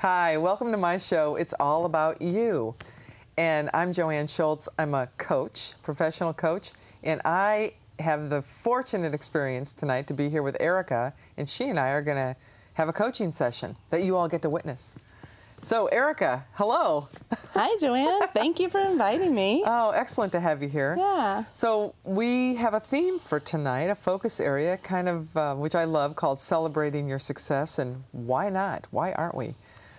Hi, welcome to my show. It's all about you. And I'm Joanne Schultz. I'm a coach, professional coach, and I have the fortunate experience tonight to be here with Erica, and she and I are going to have a coaching session that you all get to witness. So, Erica, hello. Hi, Joanne. Thank you for inviting me. Oh, excellent to have you here. Yeah. So, we have a theme for tonight, a focus area, kind of, which I love, called Celebrating Your Success, and why not? Why aren't we?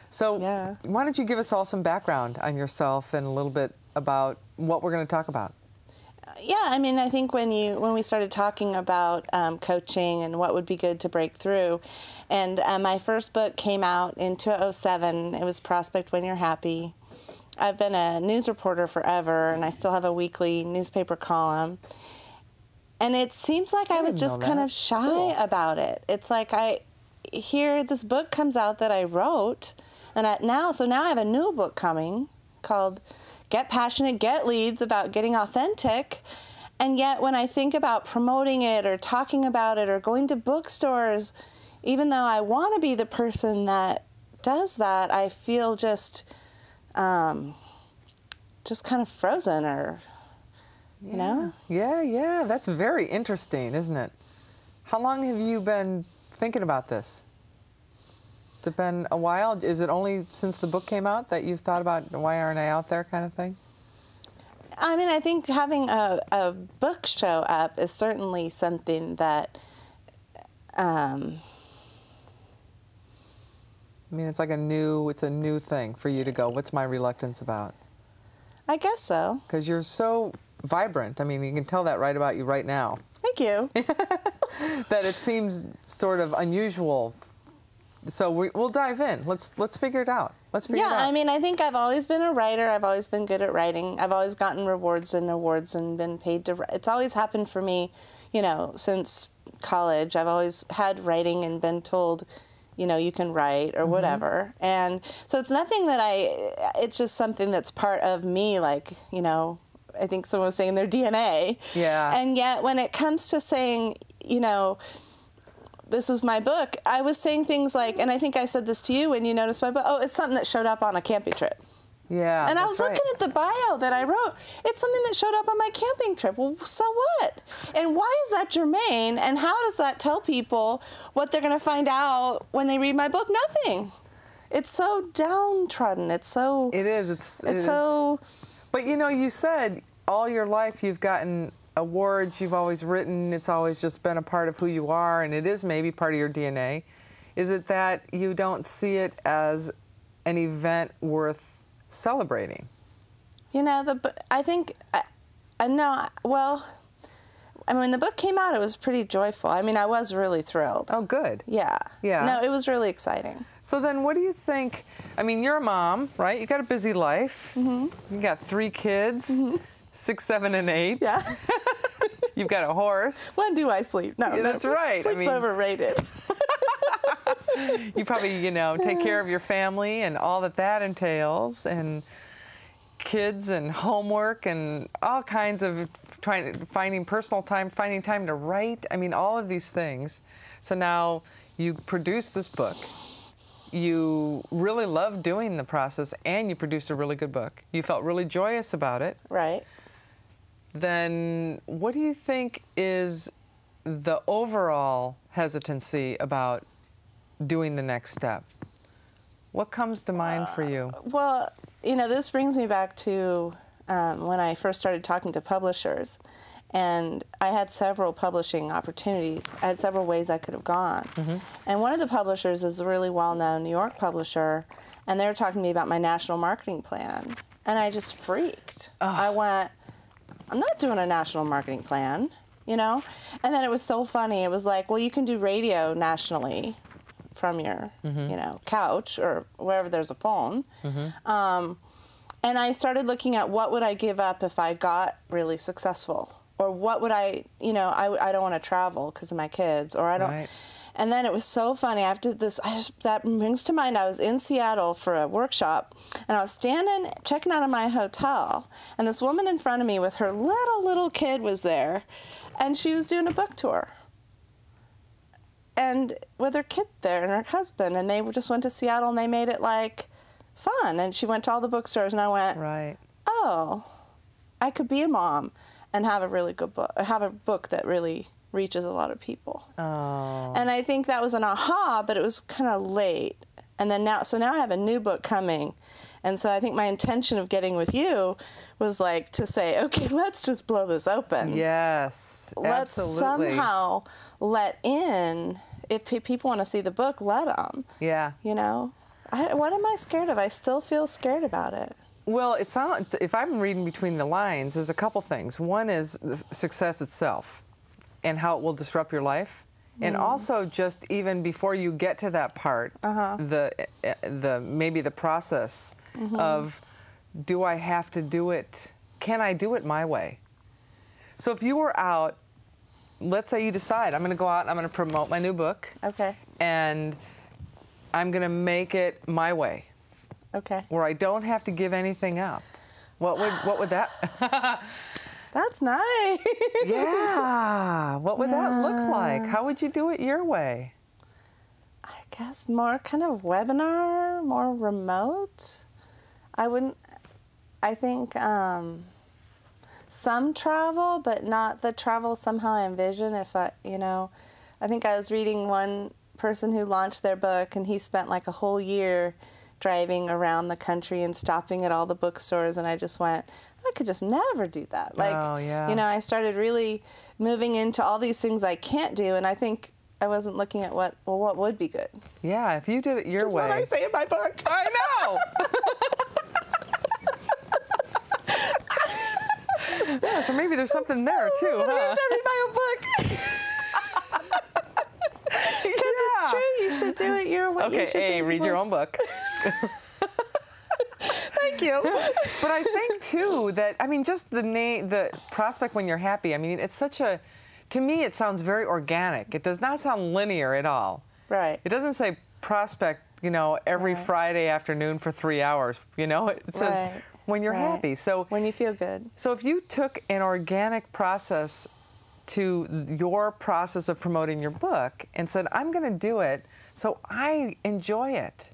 So, why don't you give us all some background on yourself and a little bit about what we're going to talk about? Yeah, I mean, I think when we started talking about coaching and what would be good to break through, and my first book came out in 2007. It was Prospect When You're Happy. I've been a news reporter forever, and I still have a weekly newspaper column. And it seems like I was just kind of shy about it. It's like this book comes out that I wrote, and now I have a new book coming called Get Passionate, Get Leads, about getting authentic. And yet when I think about promoting it or talking about it or going to bookstores, even though I want to be the person that does that, I feel just kind of frozen, or, you know? Yeah, that's very interesting, isn't it? How long have you been thinking about this? Has it been a while? Is it only since the book came out that you've thought about why aren't I out there kind of thing? I mean, I think having a book show up is certainly something that, I mean, it's like a new thing for you to go, what's my reluctance about? I guess so. Because you're so vibrant. I mean, you can tell that right about you right now. Thank you. That it seems sort of unusual. So we'll dive in. Let's figure it out. Yeah, I mean, I think I've always been a writer. I've always been good at writing. I've always gotten rewards and awards and been paid to write. It's always happened for me, since college. I've always had writing and been told, you can write or whatever. And so it's nothing that it's just something that's part of me, like, I think someone was saying their DNA. Yeah. And yet when it comes to saying, this is my book, I was saying things like, and I think I said this to you when you noticed my book, it's something that showed up on a camping trip. Yeah. And I was looking at the bio that I wrote. It's something that showed up on my camping trip. Well, so what? And why is that germane? And how does that tell people what they're going to find out when they read my book? Nothing. It's so downtrodden. It's so... It is. It's so... But you said all your life you've gotten awards, you've always written, it's always just been a part of who you are, and it is maybe part of your DNA. Is it that you don't see it as an event worth celebrating? I think, no, well, I mean, when the book came out, it was pretty joyful. I mean, I was really thrilled. Oh, good. Yeah. Yeah. No, it was really exciting. So then what do you think, I mean, you're a mom, right? You got a busy life. You got 3 kids. 6, 7, and 8. Yeah. You've got a horse. When do I sleep? No, that's right. Sleep's overrated. You probably, take care of your family and all that entails, and kids and homework and all kinds of finding personal time, finding time to write. I mean, all of these things. So now you produce this book. You really love doing the process, and you produce a really good book. You felt really joyous about it. Right. Then what do you think is the overall hesitancy about doing the next step? What comes to mind for you? Well, this brings me back to when I first started talking to publishers. And I had several publishing opportunities. I had several ways I could have gone. And one of the publishers is a really well-known New York publisher, and they were talking to me about my national marketing plan. And I just freaked. I went, I'm not doing a national marketing plan, And then it was so funny. It was like, well, you can do radio nationally from your, couch or wherever there's a phone. And I started looking at what would I give up if I got really successful. Or what would I don't want to travel because of my kids, or I don't. Right. And then it was so funny. After this, that brings to mind, I was in Seattle for a workshop, and I was checking out of my hotel, and this woman in front of me with her little kid was there, and she was doing a book tour. and with her kid there and her husband, and they just went to Seattle and they made it like fun. And she went to all the bookstores, and I went, Right. oh, I could be a mom and have a really good book, have a book that really reaches a lot of people. Oh. And I think that was an aha, but it was kind of late. And then now I have a new book coming. And so I think my intention of getting with you was like to say, okay, let's just blow this open. Yes, Let's absolutely. somehow let in, if people want to see the book, let them. Yeah. You know? What am I scared of? I still feel scared about it. Well, it's not, if I'm reading between the lines, there's a couple things. One is the success itself and how it will disrupt your life. And also just even before you get to that part, maybe the process of, do I have to do it? Can I do it my way? So if you were out, let's say you decide, I'm going to go out and I'm going to promote my new book. Okay. And I'm going to make it my way. Okay. Where I don't have to give anything up. What would that? That's nice. Yeah. What would that look like? How would you do it your way? I guess more kind of webinar, more remote. I think some travel, but not the travel somehow I envision. I think I was reading one person who launched their book, and he spent like a whole year driving around the country and stopping at all the bookstores, and I just went, I could just never do that. Like, oh, yeah. I started really moving into all these things I can't do, and I think I wasn't looking at what would be good. Yeah, if you did it your way. That's what I say in my book. I know. Yeah, so maybe there's something there too, I huh? have to read my own book. Because it's true, you should do it your way. Okay, read your own book. Thank you. But I think too that, I mean, just the prospect when you're happy, I mean, it's to me it sounds very organic. It does not sound linear at all. Right. It doesn't say prospect, every Friday afternoon for 3 hours, It says when you're happy. So when you feel good. So if you took an organic process to your process of promoting your book and said, I'm going to do it so I enjoy it.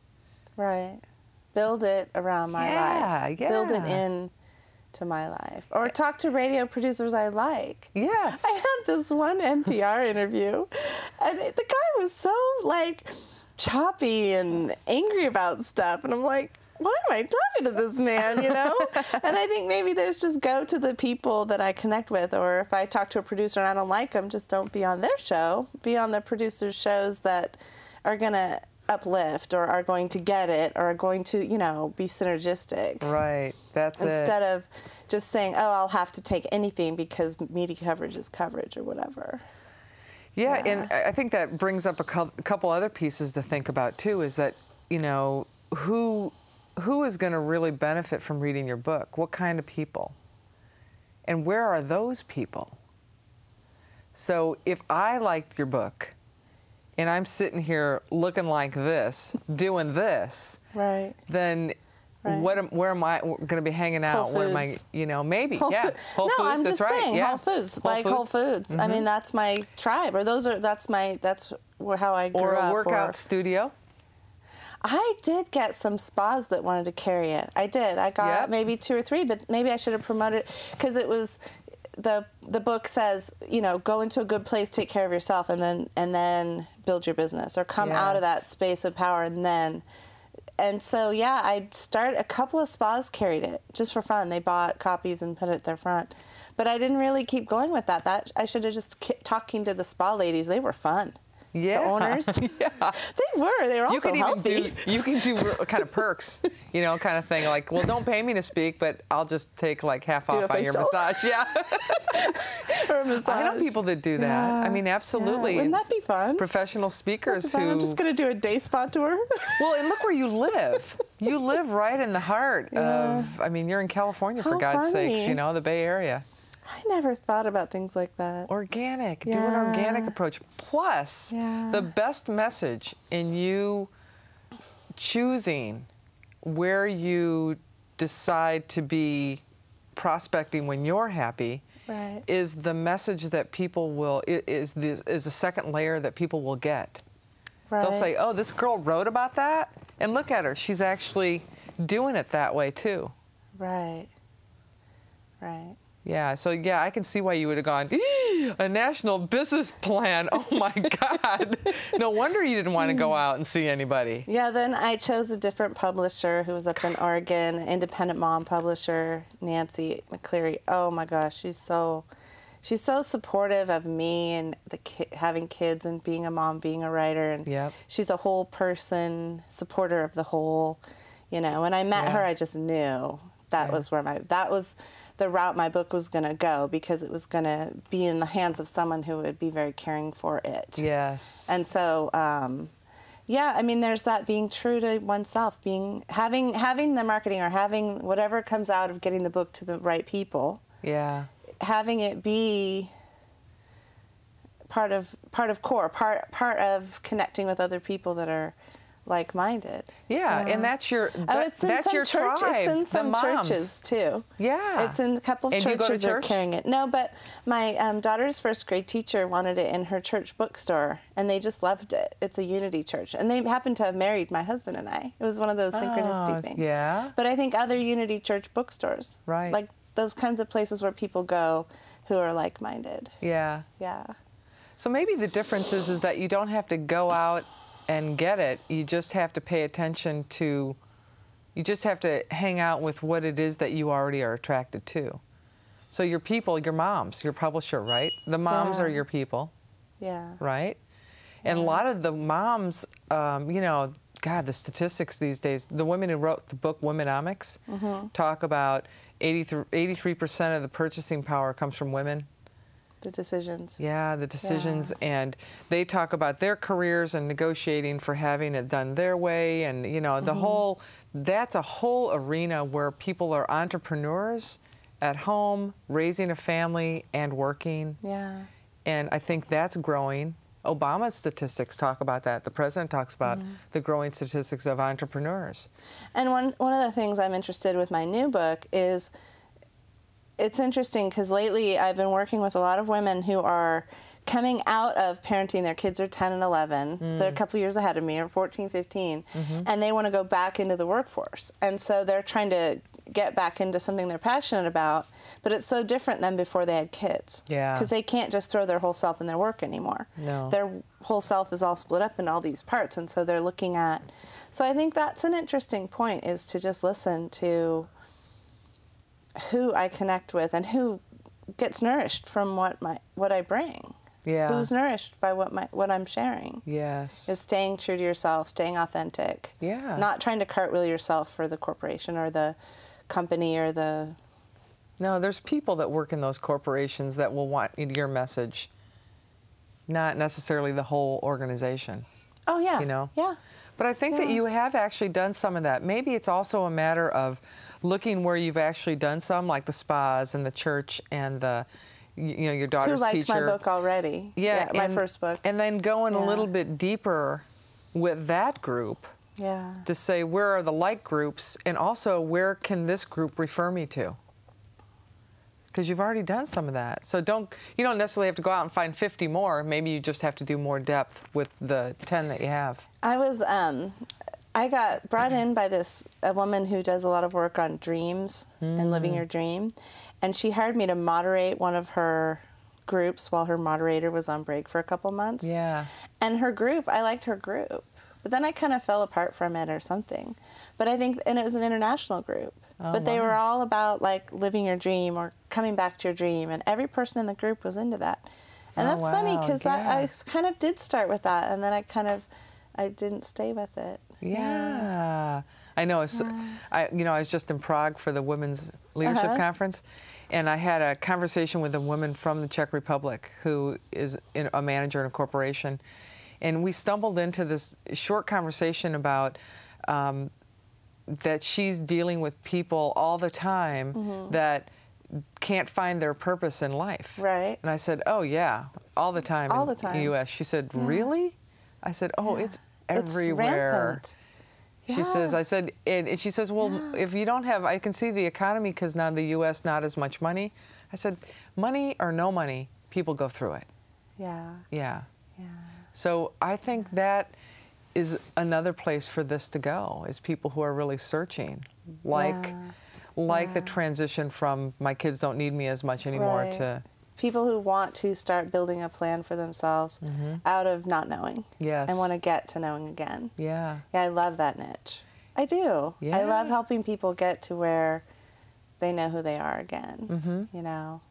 Right. Build it around my life. Yeah. Build it in to my life. Or talk to radio producers I like. Yes. I had this one NPR interview, and the guy was so, choppy and angry about stuff. And I'm like, why am I talking to this man, And I think maybe there's just go to the people that I connect with, or if I talk to a producer and I don't like them, just don't be on their show. Be on the producer's shows that are going to uplift or are going to get it or are going to, be synergistic. Right. That's Instead of just saying, oh, I'll have to take anything because media coverage is coverage or whatever. Yeah, and I think that brings up a couple other pieces to think about too, is that, who is going to really benefit from reading your book? What kind of people? And where are those people? So if I liked your book and I'm sitting here looking like this, doing this, right, then where am I going to be hanging out? Whole Where am I, Foods. Maybe, Whole yeah. Whole no, Foods, I'm that's just right. saying Yeah. Whole Foods, Whole Foods. I mean, that's my tribe, or that's how I grew up. Or a workout studio. I did get some spas that wanted to carry it. I did. I got maybe 2 or 3, but maybe I should have promoted it because it was the book says, go into a good place, take care of yourself, and then build your business, or come out of that space of power and so a couple of spas carried it just for fun. They bought copies and put it at their front, but I didn't really keep going with that. That I should have just talking to the spa ladies. They were fun. Yeah. The owners. Yeah. They were also healthy. You can do kind of perks, kind of thing. Like, well, don't pay me to speak, but I'll just take half off on your massage. Yeah. Or a massage. I know people that do that. Yeah. I mean, absolutely. Yeah. Wouldn't that be fun? Professional speakers who... I'm just going to do a day spa tour. Well, and look where you live. You live right in the heart of... I mean, you're in California, for God's sakes, the Bay Area. I never thought about things like that. Organic. Do an organic approach. Plus, the best message in you choosing where you decide to be prospecting when you're happy Right. is the message that people will, is a second layer that people will get. Right. They'll say, oh, this girl wrote about that? And look at her. She's actually doing it that way, too. Right. Right. Yeah, so yeah, I can see why you would have gone, a national business plan. Oh my God. No wonder you didn't want to go out and see anybody. Yeah, then I chose a different publisher who was up in Oregon, independent mom publisher, Nancy McCleary. Oh my gosh, she's so supportive of me and having kids and being a mom, being a writer, and Yep. she's a whole person, supporter of the whole, you know. When I met her, I just knew that was where that was the route my book was going to go, because it was going to be in the hands of someone who would be very caring for it. Yes. And so, yeah, I mean, there's that being true to oneself, having the marketing or having whatever comes out of getting the book to the right people. Yeah. Having it be part of connecting with other people that are like-minded. Yeah, and that's your It's in some tribe. It's in some churches too. Yeah, it's in a couple of and churches you go to that are church? carrying it. No, but my daughter's first grade teacher wanted it in her church bookstore, and they just loved it. It's a Unity church, and they happened to have married my husband and I. It was one of those synchronicity things. Yeah. But I think other Unity church bookstores, Right. like those kinds of places where people go who are like-minded. Yeah. Yeah. So maybe the difference is that you don't have to go out and get it. You just have to pay attention to, you just have to hang out with what it is that you already are attracted to. So your people, your moms, your publisher, right? The moms are your people. Yeah. Right? And a lot of the moms, you know, God, the statistics these days, the women who wrote the book Womenomics talk about 83% of the purchasing power comes from women. The decisions. Yeah, the decisions, and they talk about their careers and negotiating for having it done their way, and you know, the whole, that's a whole arena where people are entrepreneurs at home, raising a family and working. Yeah. And I think that's growing. Obama's statistics talk about that. The president talks about the growing statistics of entrepreneurs. And one of the things I'm interested with my new book is, it's interesting because lately I've been working with a lot of women who are coming out of parenting. Their kids are 10 and 11. They're a couple years ahead of me, or 14, 15, and they want to go back into the workforce. And so they're trying to get back into something they're passionate about, but it's so different than before they had kids. Yeah. Because they can't just throw their whole self in their work anymore. No. Their whole self is all split up in all these parts, and so they're looking at, so I think that's an interesting point, is to just listen to who I connect with and who gets nourished from what I bring. Yeah. Who's nourished by what I'm sharing. Yes. Is staying true to yourself, staying authentic. Yeah. Not trying to cartwheel yourself for the corporation or the company or the... No, there's people that work in those corporations that will want your message, not necessarily the whole organization. Oh, yeah. You know? Yeah. But I think that you have actually done some of that. Maybe it's also a matter of looking where you've actually done some, like the spas and the church and the, you know, your daughter's Who liked teacher. my book already. Yeah, my first book. And then going a little bit deeper with that group. Yeah. To say, where are the like groups, and also where can this group refer me to? Because you've already done some of that. So you don't necessarily have to go out and find 50 more. Maybe you just have to do more depth with the 10 that you have. I got brought in by a woman who does a lot of work on dreams and living your dream. And she hired me to moderate one of her groups while her moderator was on break for a couple months. Yeah. And her group, I liked her group. But then I kind of fell apart from it or something. But I think, and it was an international group. Oh, but they wow. were all about like living your dream or coming back to your dream. And every person in the group was into that. And Oh, that's funny wow, because yeah. I kind of did start with that. And then I didn't stay with it. Yeah. I know. I was just in Prague for the Women's Leadership Conference, and I had a conversation with a woman from the Czech Republic who is a manager in a corporation, and we stumbled into this short conversation about that she's dealing with people all the time that can't find their purpose in life. Right. And I said, oh, yeah, all the time All in the time. the U.S. She said, really? I said, oh, it's everywhere. It's rampant. She says, I said, and she says, well, if you don't have, I can see the economy because now the U.S. not as much money. I said, money or no money, people go through it. Yeah. Yeah. Yeah. So I think that is another place for this to go, is people who are really searching, like the transition from my kids don't need me as much anymore to people who want to start building a plan for themselves out of not knowing. Yes. And want to get to knowing again. Yeah. Yeah, I love that niche. I do. Yeah. I love helping people get to where they know who they are again. You know.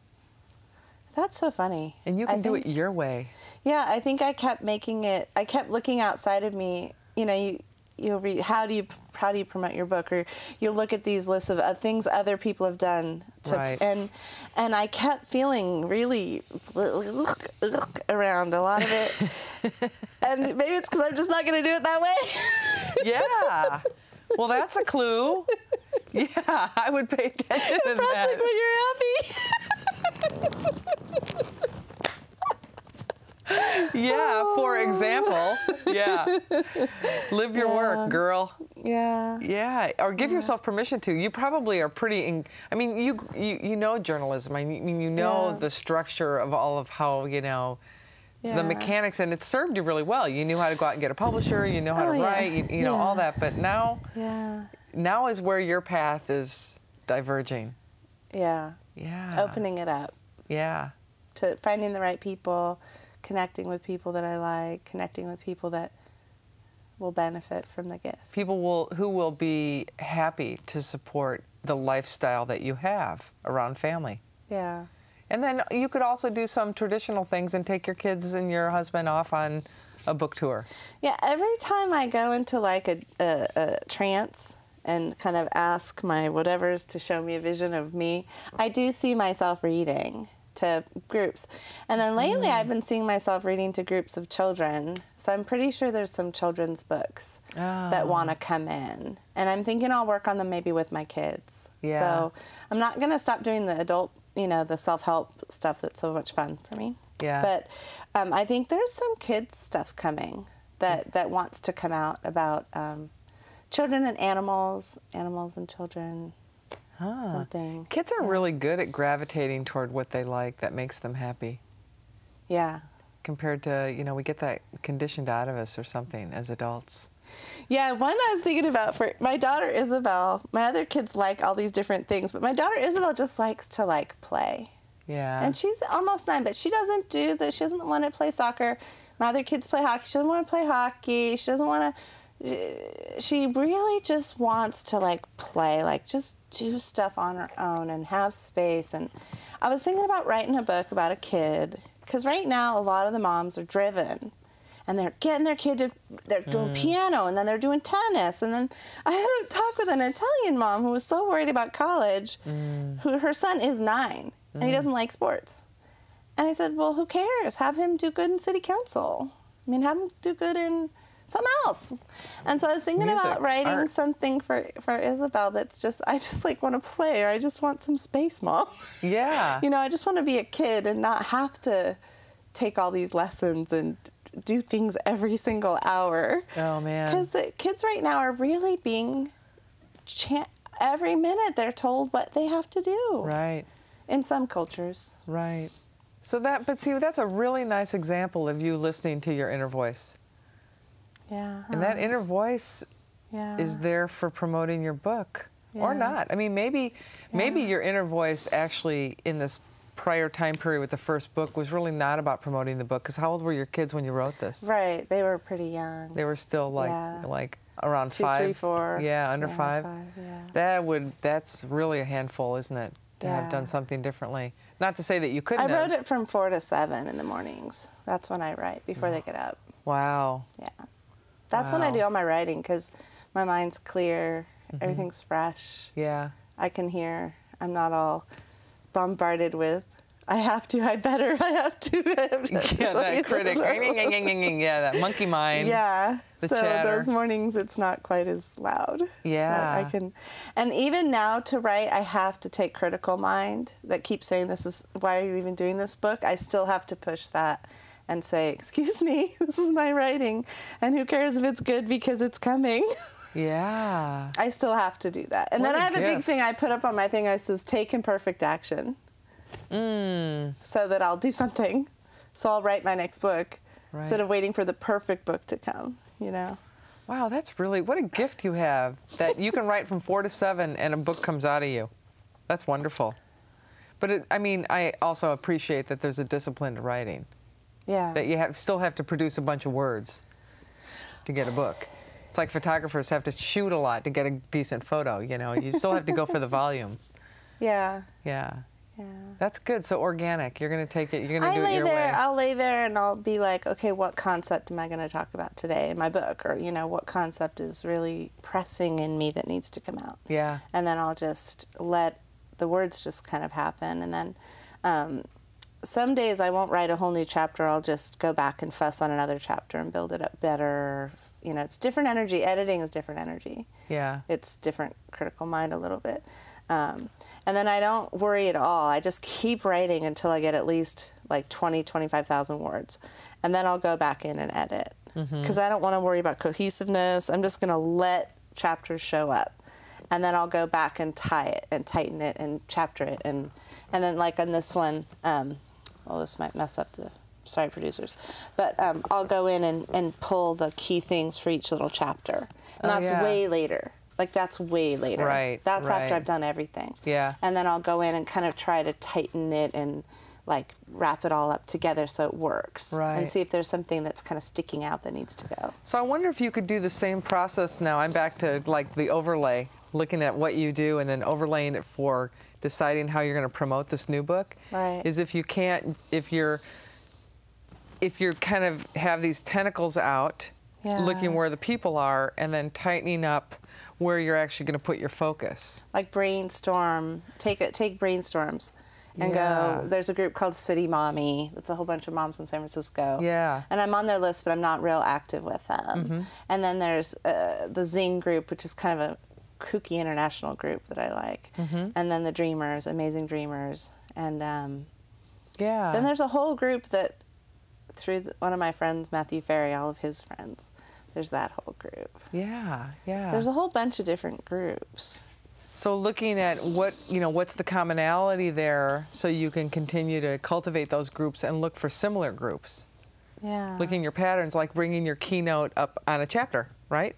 That's so funny. And you can do it your way. Yeah, I think I kept looking outside of me. You know, you'll read, how do you promote your book, or you'll look at these lists of things other people have done and I kept feeling really around a lot of it. And maybe it's because I'm just not going to do it that way. Yeah. Well, that's a clue. Yeah, I would pay attention to that. When you're happy. Yeah, for example. Yeah. Live your work, girl. Yeah. Yeah, or give yourself permission to. You probably are pretty, I mean, you know journalism. I mean, you know the structure of all of how, you know, the mechanics, and it served you really well. You knew how to go out and get a publisher, you know how to write, you know, all that. But now, now is where your path is diverging. Yeah. Yeah. Opening it up. Yeah. To finding the right people, connecting with people that I like, connecting with people that will benefit from the gift. People who will be happy to support the lifestyle that you have around family. Yeah. And then you could also do some traditional things and take your kids and your husband off on a book tour. Yeah, every time I go into like a trance and kind of ask my whatevers to show me a vision of me, I do see myself reading to groups. And then lately I've been seeing myself reading to groups of children. So I'm pretty sure there's some children's books that want to come in. And I'm thinking I'll work on them maybe with my kids. Yeah. So I'm not going to stop doing the adult, you know, the self-help stuff that's so much fun for me. Yeah. But I think there's some kids stuff coming that wants to come out about children and animals and children. Something. Kids are really good at gravitating toward what they like that makes them happy. Yeah. Compared to, you know, we get that conditioned out of us or something as adults. Yeah, one I was thinking about for my daughter Isabel. My other kids like all these different things, but my daughter Isabel just likes to like play. Yeah. And she's almost 9, but she doesn't do this. She doesn't want to play soccer. My other kids play hockey. She doesn't want to play hockey. She doesn't want to. She really just wants to like play, like just do stuff on her own and have space. And I was thinking about writing a book about a kid, because right now a lot of the moms are driven and they're getting their kid to, they're doing piano and then they're doing tennis. And then I had a talk with an Italian mom who was so worried about college, who her son is 9 and he doesn't like sports. And I said, well, who cares? Have him do good in city council. I mean, have him do good in something else. And so I was thinking about writing something for Isabel that's just, I just like want to play, or I just want some space, Mom. Yeah. You know, I just want to be a kid and not have to take all these lessons and do things every single hour. Oh, man. Because the kids right now are really being, every minute they're told what they have to do. Right. In some cultures. Right. So but see, that's a really nice example of you listening to your inner voice. Yeah. And that inner voice is there for promoting your book, or not. I mean, maybe your inner voice actually in this prior time period with the first book was really not about promoting the book, because how old were your kids when you wrote this? Right, they were pretty young. They were still like around 2, 5, 3, 4. Yeah, under 5. 5. Yeah. That's really a handful, isn't it? To have done something differently. Not to say that you couldn't. I wrote it from 4 to 7 in the mornings. That's when I write before they get up. Wow. Yeah. That's when I do all my writing, because my mind's clear, everything's fresh. Yeah. I can hear. I'm not all bombarded with, I have to. Yeah, that critic. Yeah, that monkey mind. Yeah. The so chatter. Those mornings, it's not quite as loud. Yeah. So I can, and even now to write, I have to take critical mind that keeps saying, why are you even doing this book? I still have to push that and say, excuse me, this is my writing, and who cares if it's good because it's coming. Yeah. I still have to do that. And then I have a big thing I put up on my thing. I says, take imperfect action. so that I'll do something. So I'll write my next book instead of waiting for the perfect book to come, you know. Wow, that's really, what a gift you have, that you can write from 4 to 7 and a book comes out of you. That's wonderful. But I mean, I also appreciate that there's a discipline to writing. Yeah. That you still have to produce a bunch of words to get a book. It's like photographers have to shoot a lot to get a decent photo, you know. You still have to go for the volume. Yeah. Yeah. Yeah. That's good. So organic. You're going to take it, you're going to do it your way. I'll lay there and I'll be like, okay, what concept am I going to talk about today in my book? Or, you know, what concept is really pressing in me that needs to come out? Yeah. And then I'll just let the words just kind of happen. And then some days I won't write a whole new chapter. I'll just go back and fuss on another chapter and build it up better. You know, it's different energy. Editing is different energy. Yeah. It's different critical mind a little bit. And then I don't worry at all. I just keep writing until I get at least like 20, 25,000 words. And then I'll go back in and edit. Because I don't want to worry about cohesiveness. I'm just going to let chapters show up. And then I'll go back and tie it and tighten it and chapter it. And then like on this one, well, this might mess up the, sorry, producers. But I'll go in and pull the key things for each little chapter. And that's way later. Like, that's way later. Right. That's after I've done everything. Yeah. And then I'll go in and kind of try to tighten it and, like, wrap it all up together so it works. Right. And see if there's something that's kind of sticking out that needs to go. So I wonder if you could do the same process now. I'm back to, like, the overlay, looking at what you do and then overlaying it for deciding how you're going to promote this new book. Right. Is if you can't, if you're kind of have these tentacles out, looking where the people are, and then tightening up where you're actually going to put your focus. Like brainstorm, take brainstorms and go, there's a group called City Mommy. It's a whole bunch of moms in San Francisco. Yeah. And I'm on their list, but I'm not real active with them. And then there's the Zing group, which is kind of a kooky international group that I like. And then the Dreamers, Amazing Dreamers. And then there's a whole group that, through one of my friends, Matthew Ferry, all of his friends, there's that whole group. Yeah, yeah. There's a whole bunch of different groups. So looking at what, you know, what's the commonality there so you can continue to cultivate those groups and look for similar groups. Yeah. Looking at your patterns, like bringing your keynote up on a chapter, right?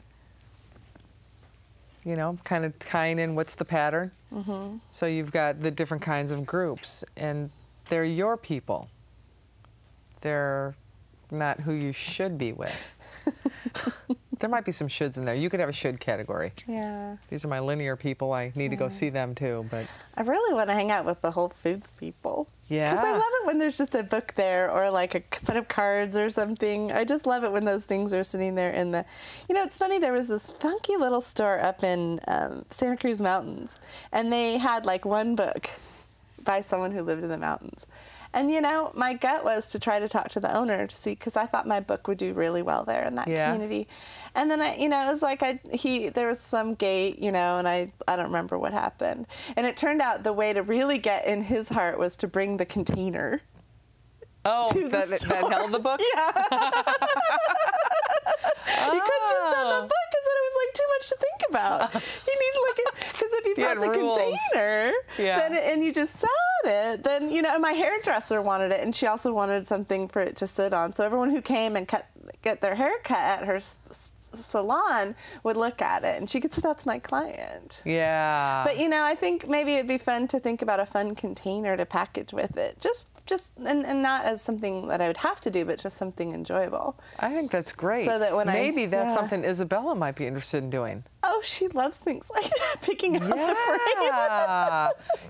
You know, kind of tying in what's the pattern. So you've got the different kinds of groups, and they're your people. They're not who you should be with. There might be some shoulds in there. You could have a should category. Yeah. These are my linear people. I need to go see them too. But I really want to hang out with the Whole Foods people. Yeah. Because I love it when there's just a book there or like a set of cards or something. I just love it when those things are sitting there in the... You know, it's funny, there was this funky little store up in Santa Cruz Mountains, and they had like one book by someone who lived in the mountains. And, you know, my gut was to try to talk to the owner to see, because I thought my book would do really well there in that community. And then, it was like there was some gate, you know, and I don't remember what happened. And it turned out the way to really get in his heart was to bring the container. Oh, that held the book? Yeah. He couldn't just send the book because then it was like too much to think about. He needed because if you brought the container, then and you just sat it, then, you know, my hairdresser wanted it, and she also wanted something for it to sit on. So everyone who came and get their hair cut at her salon would look at it, and she could say, that's my client. Yeah. But, you know, I think maybe it'd be fun to think about a fun container to package with it. And not as something that I would have to do, but just something enjoyable. I think that's great. So that when maybe that's something Isabella might be interested in doing. Oh, she loves things like that, picking out the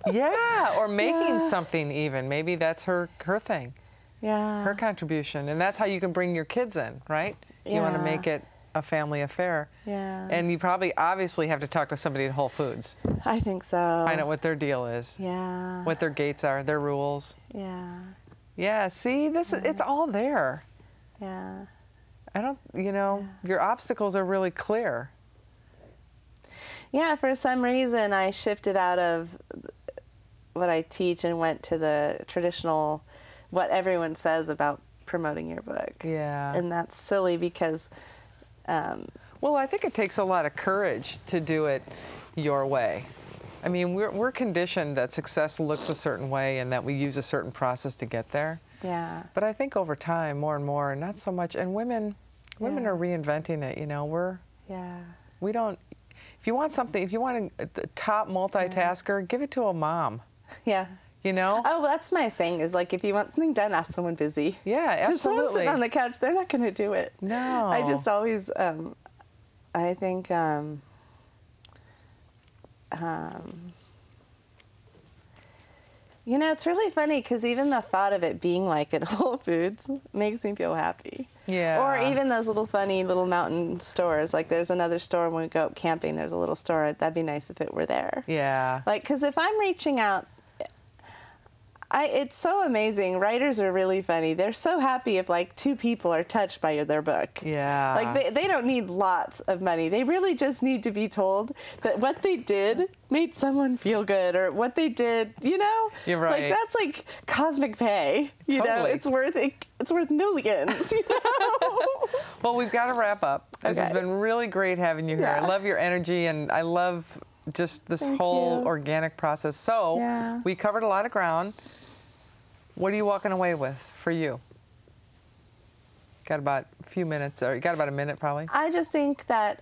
frame. Yeah, or making something even. Maybe that's her thing. Yeah. Her contribution. And that's how you can bring your kids in, right? Yeah. You want to make it a family affair. Yeah. And you probably obviously have to talk to somebody at Whole Foods. I think so. Find out what their deal is. Yeah. What their gates are, their rules. Yeah. Yeah, see, it's all there. Yeah. Your obstacles are really clear. Yeah, for some reason I shifted out of what I teach and went to the traditional, what everyone says about promoting your book. Yeah. And that's silly because... well, I think it takes a lot of courage to do it your way. I mean, we're conditioned that success looks a certain way and that we use a certain process to get there. Yeah. But I think over time, more and more, not so much. And women are reinventing it. You know, we don't. If you want something, if you want a top multitasker, give it to a mom. Yeah. You know? Oh, well, that's my saying is like, if you want something done, ask someone busy. Yeah, absolutely. Because someone sitting on the couch, they're not going to do it. No. I just always, I think, you know, it's really funny because even the thought of it being like at Whole Foods makes me feel happy. Yeah. Or even those little funny little mountain stores. Like there's another store when we go camping, there's a little store. That'd be nice if it were there. Yeah. Like, because if I'm reaching out, it's so amazing. Writers are really funny. They're so happy if like 2 people are touched by their book. Yeah. Like they don't need lots of money. They really just need to be told that what they did made someone feel good, or what they did, you know? You're right. Like that's like cosmic pay. You know, Totally. it's worth millions. You know? Well, we've got to wrap up. This has Okay. been really great having you here. Yeah. I love your energy, and I love just this whole organic process. So we covered a lot of ground. What are you walking away with for you? Got about a few minutes, or you got about a minute probably? I just think that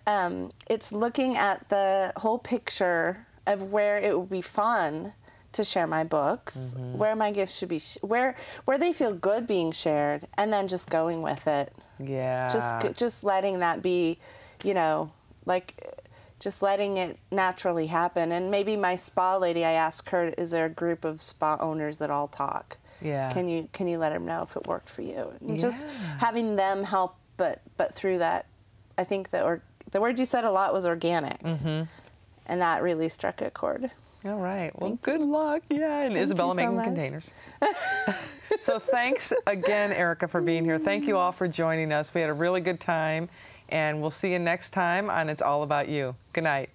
it's looking at the whole picture of where it would be fun to share my books, where my gifts should be, where they feel good being shared, and then just going with it. Yeah. Just letting that be, you know, like just letting it naturally happen. And maybe my spa lady, I asked her, is there a group of spa owners that all talk? Yeah. Can you let them know if it worked for you? And just having them help, but through that, I think that the word you said a lot was organic, and that really struck a chord. All right. Well, good luck. Yeah. And Isabella making containers. So thanks again, Erica, for being here. Thank you all for joining us. We had a really good time, and we'll see you next time on It's All About You. Good night.